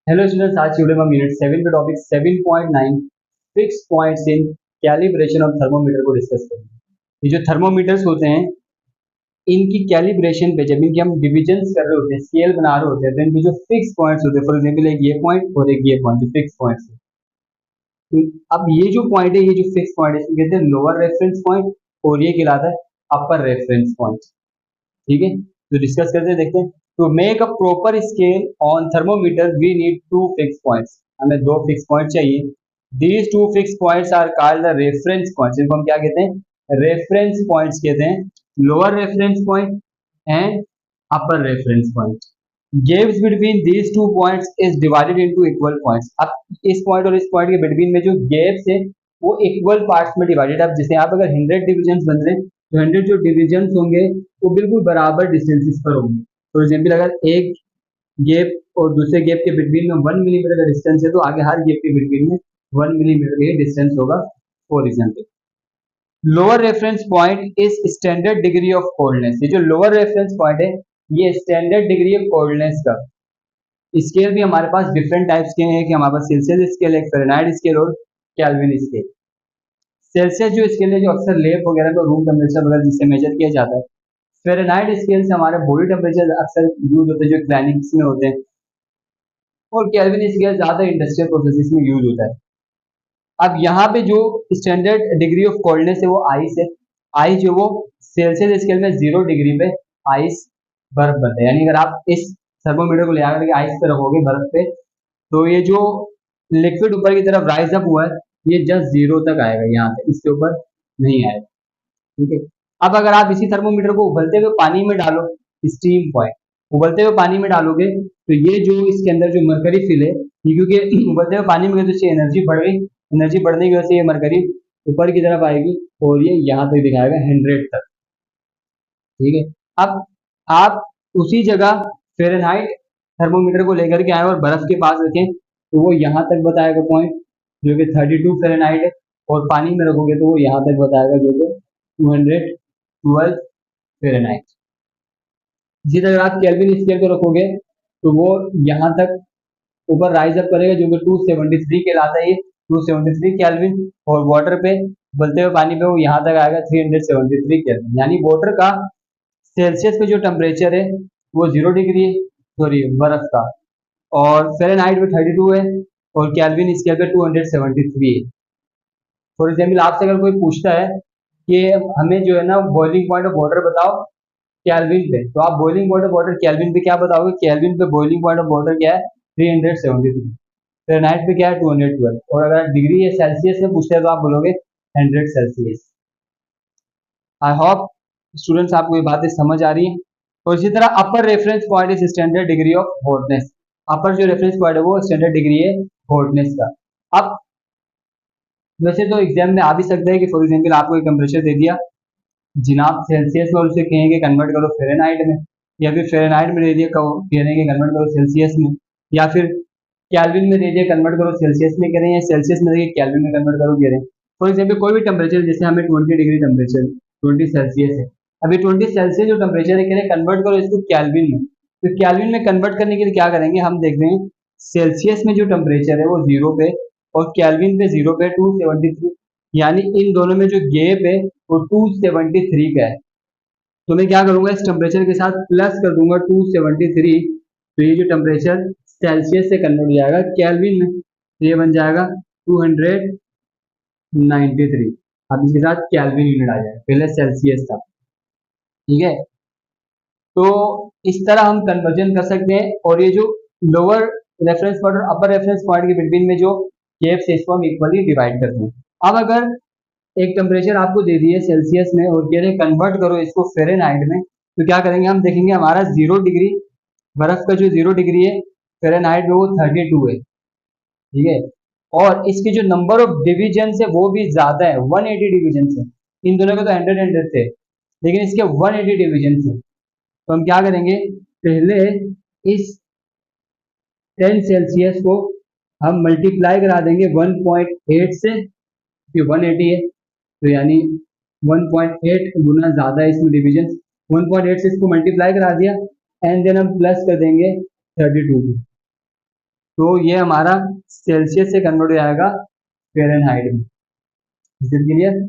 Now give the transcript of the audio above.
Hello students, आज की video में हम यूनिट 7 पे topic 7.9 fix points in calibration of thermometer को डिस्कस करेंगे। ये जो थर्मोमीटर्स होते हैं, इनकी कैलिब्रेशन पे जब इनके हम डिविजन्स कर रहे होते हैं, स्केल बना रहे होते हैं, तो इनके जो फिक्स पॉइंट्स होते हैं, फॉर एग्जाम्पल एक ये पॉइंट और एक ये पॉइंट, जो फिक्स पॉइंट्स है। तो अब ये जो पॉइंट है, ये जो फिक्स पॉइंट है, इसको कहते हैं लोअर रेफरेंस पॉइंट और ये कहलाता है अपर रेफरेंस पॉइंट। ठीक है, तो डिस्कस करते हैं, देखते हैं। To make a proper scale on thermometer we need to fix points. हमें दो फिक्स पॉइंट चाहिए। These two fix points are called the reference points. इनको हम क्या कहते हैं? रेफरेंस पॉइंट्स कहते हैं। Lower reference point and upper reference point. gaps between these two points is divided into equal points। अब इस पॉइंट और इस पॉइंट के बिटवीन में जो गैप्स है वो इक्वल पार्ट्स में डिवाइडेड। अब जैसे आप अगर 100 डिविजन्स बन रहे हैं तो 100 जो डिविजन्स होंगे वो बिल्कुल बराबर डिस्टेंसेस पर होंगे। फॉर एग्जाम्पल अगर एक गैप और दूसरे गैप के बिटवीन में 1 मिलीमीटर का डिस्टेंस है तो आगे हर गैप के बिटवीन में 1 मिलीमीटर का डिस्टेंस होगा। For example lower reference point is standard degree of coldness. ये जो लोअर रेफरेंस पॉइंट है ये स्टैंडर्ड डिग्री ऑफ कोल्डनेस का स्केल भी हमारे पास डिफरेंट टाइप्स के हैं कि हमारे पास सेल्सियस स्केल है, फ़ारेनहाइट स्केल और केल्विन स्केल। सेल्सियस जो स्केल है जो अक्सर लैब वगैरह में रूम टेम्परेचर वगैरह जिससे मेजर किया जाता है। फ़ारेनहाइट स्केल से हमारे बॉडी टेम्परेचर अक्सर यूज होते हैं जो क्लिनिक्स में होते हैं। और केल्विन स्केल ज़्यादा इंडस्ट्रियल प्रोसेसेस में यूज होता है। अब यहाँ पे जो स्टैंडर्ड डिग्री ऑफ कोल्डनेस है वो आइस है। आइस जो वो सेल्सियस स्केल में 0 डिग्री पे आइस बर्फ बनता है। यानी अगर आप इस थर्मोमीटर को ले आकर के आइस पे रखोगे बर्फ पे तो ये जो लिक्विड ऊपर की तरफ राइज अप हुआ है ये जस्ट 0 तक आएगा, यहाँ तक, इसके ऊपर नहीं आएगा। ठीक है। अब अगर आप इसी थर्मोमीटर को उबलते हुए पानी में डालो, स्टीम पॉइंट उबलते हुए पानी में डालोगे तो ये जो इसके अंदर जो मरकरी फिल है ये क्योंकि उबलते हुए पानी में गई तो इसकी एनर्जी बढ़ गई। एनर्जी बढ़ने की वजह से ये मरकरी ऊपर की तरफ आएगी और ये यहाँ तक दिखाएगा 100 तक। ठीक है। अब आप उसी जगह फ़ारेनहाइट थर्मोमीटर को लेकर के आए और बर्फ के पास रखें तो वो यहाँ तक बताएगा पॉइंट जो कि 32 फ़ारेनहाइट है, और पानी में रखोगे तो वो यहाँ तक बताएगा जो कि 212 फ़ारेनहाइट। इसी तरह आप केल्विन स्केल को रखोगे तो वो यहाँ तक ऊपर राइज अप करेगा जो कि 273 कहलाता है, ये 273 केल्विन। और वाटर पे उबलते हुए पानी पे वो यहाँ तक आएगा 373 केल्विन। यानी वाटर का सेल्सियस पे जो टेम्परेचर है वो 0 डिग्री है, सॉरी बर्फ का, और फ़ारेनहाइट पे 32 है और केल्विन स्केल पे 273 है। फॉर एग्जाम्पल आपसे अगर कोई पूछता है कि हमें जो है ना बॉइलिंग पॉइंट ऑफ वाटर बताओ केल्विन पे, तो आप boiling point of water kelvin पे क्या बताओगे? केल्विन पे बॉइलिंग पॉइंट ऑफ वाटर क्या है? 373। फ़ारेनहाइट पे क्या है? 212। और अगर डिग्री या सेल्सियस में पूछते हैं तो आप बोलोगे 100 सेल्सियस। आई होप स्टूडेंट्स आपको ये बातें समझ आ रही हैं। और इसी तरह upper reference point is standard degree of hotness. Upper जो रेफरेंस पॉइंट है वो स्टैंडर्ड डिग्री है हॉटनेस का। अब वैसे तो एग्जाम में आ भी सकता है कि फॉर एग्जाम्पल आपको एक टेम्परेचर दे दिया जिनाब सेल्सियस में और उसे कहेंगे कन्वर्ट करो फ़ारेनहाइट में, या फिर फ़ारेनहाइट में दे दिया कहेंगे कन्वर्ट करो सेल्सियस में, या फिर केल्विन में दे दिया कन्वर्ट करो सेल्सियस में कह रहे हैं, या सेल्सियस में देखिए केल्विन में कन्वर्ट करो कह रहे हैं। फॉर एग्जाम्पल कोई भी टेम्परेचर जैसे हमें 20 डिग्री टेम्परेचर 20 सेल्सियस है, अभी 20 सेल्सियस जो टेम्परेचर है कह रहे हैं कन्वर्ट करो इसको केल्विन में। तो केल्विन में कन्वर्ट करने के लिए क्या करेंगे? हम देखते हैं सेल्सियस में जो टेम्परेचर है वो 0 पे और केल्विन पे 0 पे 273, यानी इन दोनों में जो गैप है वो 273 का है। तो मैं क्या करूंगा? इस टेम्परेचर के साथ प्लस कर दूंगा 273, तो ये जो टेम्परेचर सेल्सियस से कन्वर्ट हो जाएगा केल्विन में, तो ये बन जाएगा 293। अब इसके साथ केल्विन यूनिट आ जाएगा, पहले सेल्सियस था। ठीक है, तो इस तरह हम कन्वर्जन कर सकते हैं। और ये जो लोअर रेफरेंस पॉइंट और अपर रेफरेंस पॉइंट के बिटवीन में जो गैप्स है इसको हम इक्वली डिवाइड करते हैं। अब अगर एक टेम्परेचर आपको दे दिए सेल्सियस में और कह रहे कन्वर्ट करो इसको फ़ारेनहाइट में, तो क्या करेंगे? हम देखेंगे हमारा 0 डिग्री बर्फ का जो 0 डिग्री है फ़ारेनहाइट में वो 32 है। ठीक है, और इसके जो नंबर ऑफ डिविजन है वो भी ज्यादा है, 180 डिविजन है। इन दोनों के तो 100 थे लेकिन इसके 180 डिविजन है। तो हम क्या करेंगे? पहले इस 10 सेल्सियस को हम मल्टीप्लाई करा देंगे 1.8 से, कि 180 है तो यानी 1.8 गुना ज्यादा है इसमें डिवीजन। 1.8 से इसको मल्टीप्लाई करा दिया एंड देन हम प्लस कर देंगे 32 को। तो ये हमारा सेल्सियस से कन्वर्ट हो जाएगा फ़ारेनहाइट में। Is it clear?